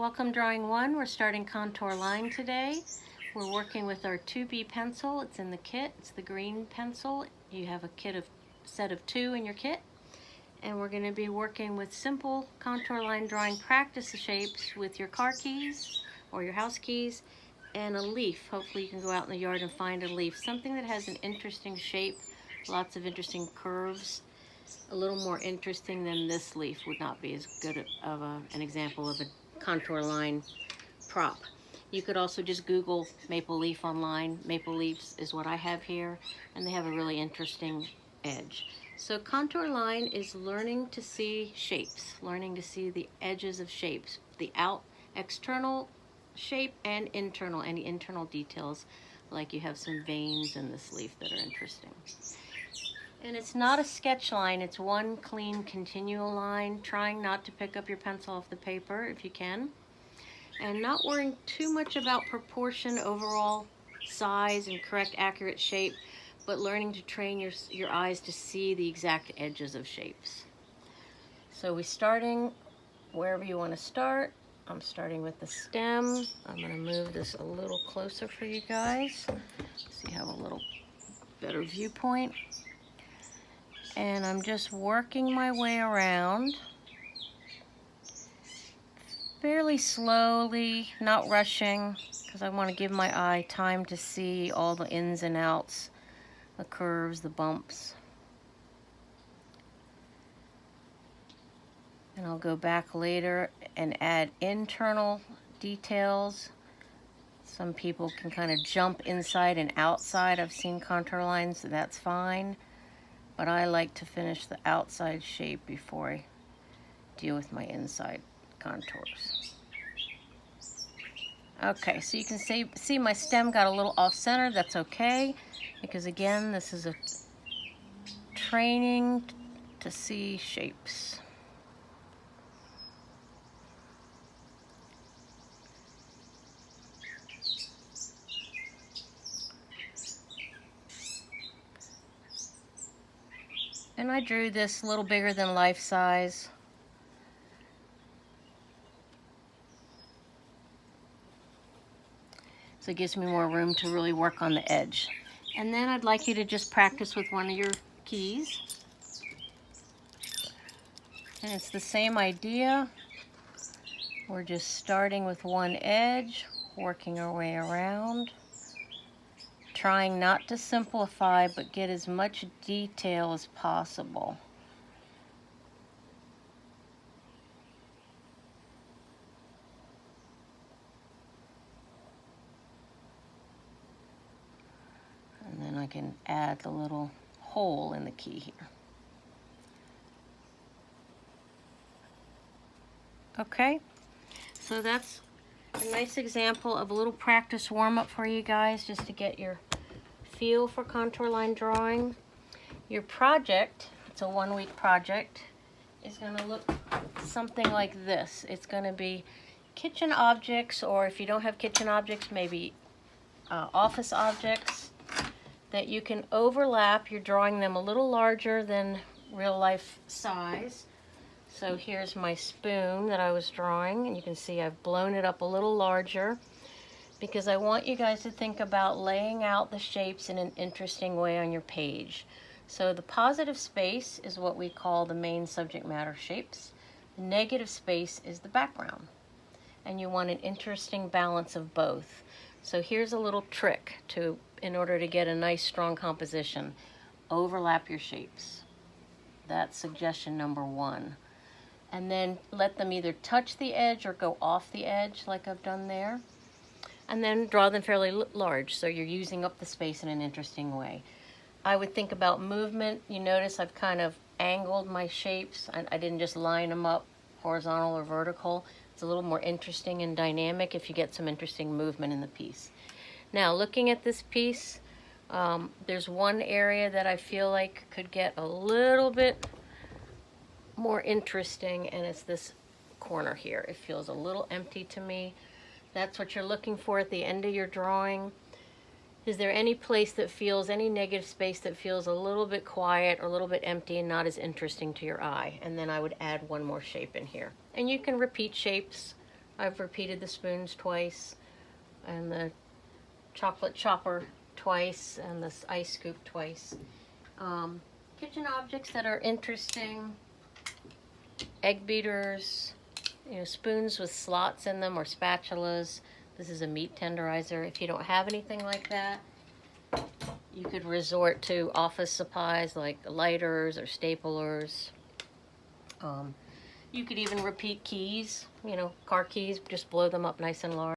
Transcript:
Welcome Drawing 1. We're starting contour line today. We're working with our 2B pencil. It's in the kit. It's the green pencil. You have a set of 2 in your kit. And we're going to be working with simple contour line drawing practice shapes with your car keys or your house keys and a leaf. Hopefully you can go out in the yard and find a leaf. Something that has an interesting shape, lots of interesting curves. A little more interesting than this leaf would not be as good of an example of a contour line prop. You could also just Google maple leaf online. Maple leaves is what I have here, and they have a really interesting edge. So contour line is learning to see shapes, learning to see the edges of shapes, the external shape and internal, any internal details, like you have some veins in this leaf that are interesting. And it's not a sketch line, it's one clean continual line, trying not to pick up your pencil off the paper if you can. And not worrying too much about proportion, overall size, and correct, accurate shape, but learning to train your eyes to see the exact edges of shapes. So we're starting wherever you want to start. I'm starting with the stem. I'm going to move this a little closer for you guys so you have a little better viewpoint. And I'm just working my way around fairly slowly, not rushing, because I want to give my eye time to see all the ins and outs, the curves, the bumps. And I'll go back later and add internal details. Some people can kind of jump inside and outside. I've seen contour lines, so that's fine. But I like to finish the outside shape before I deal with my inside contours. Okay, so you can see my stem got a little off center. That's okay, because again, this is a training to see shapes. And I drew this a little bigger than life size. So it gives me more room to really work on the edge. And then I'd like you to just practice with one of your keys. And it's the same idea. We're just starting with one edge, working our way around. Trying not to simplify, but get as much detail as possible. And then I can add the little hole in the key here. Okay, so that's a nice example of a little practice warm-up for you guys, just to get your feel for contour line drawing. Your project, it's a 1-week project, is going to look something like this. It's going to be kitchen objects, or if you don't have kitchen objects, maybe office objects that you can overlap. You're drawing them a little larger than real life size. So here's my spoon that I was drawing, and you can see I've blown it up a little larger because I want you guys to think about laying out the shapes in an interesting way on your page. So the positive space is what we call the main subject matter shapes. The negative space is the background. And you want an interesting balance of both. So here's a little trick in order to get a nice strong composition. Overlap your shapes. That's suggestion number 1. And then let them either touch the edge or go off the edge like I've done there. And then draw them fairly large, so you're using up the space in an interesting way. I would think about movement. You notice I've kind of angled my shapes. I didn't just line them up horizontal or vertical. It's a little more interesting and dynamic if you get some interesting movement in the piece. Now, looking at this piece, there's one area that I feel like could get a little bit more interesting, and it's this corner here. It feels a little empty to me. That's what you're looking for at the end of your drawing. Is there any place that feels, any negative space that feels a little bit quiet or a little bit empty and not as interesting to your eye? And then I would add one more shape in here. And you can repeat shapes I've repeated the spoons twice, and the chocolate chopper twice, and this ice scoop twice. Kitchen objects that are interesting: egg beaters, spoons with slots in them, or spatulas. This is a meat tenderizer. If you don't have anything like that, you could resort to office supplies like lighters or staplers. You could even repeat keys, car keys, just blow them up nice and large.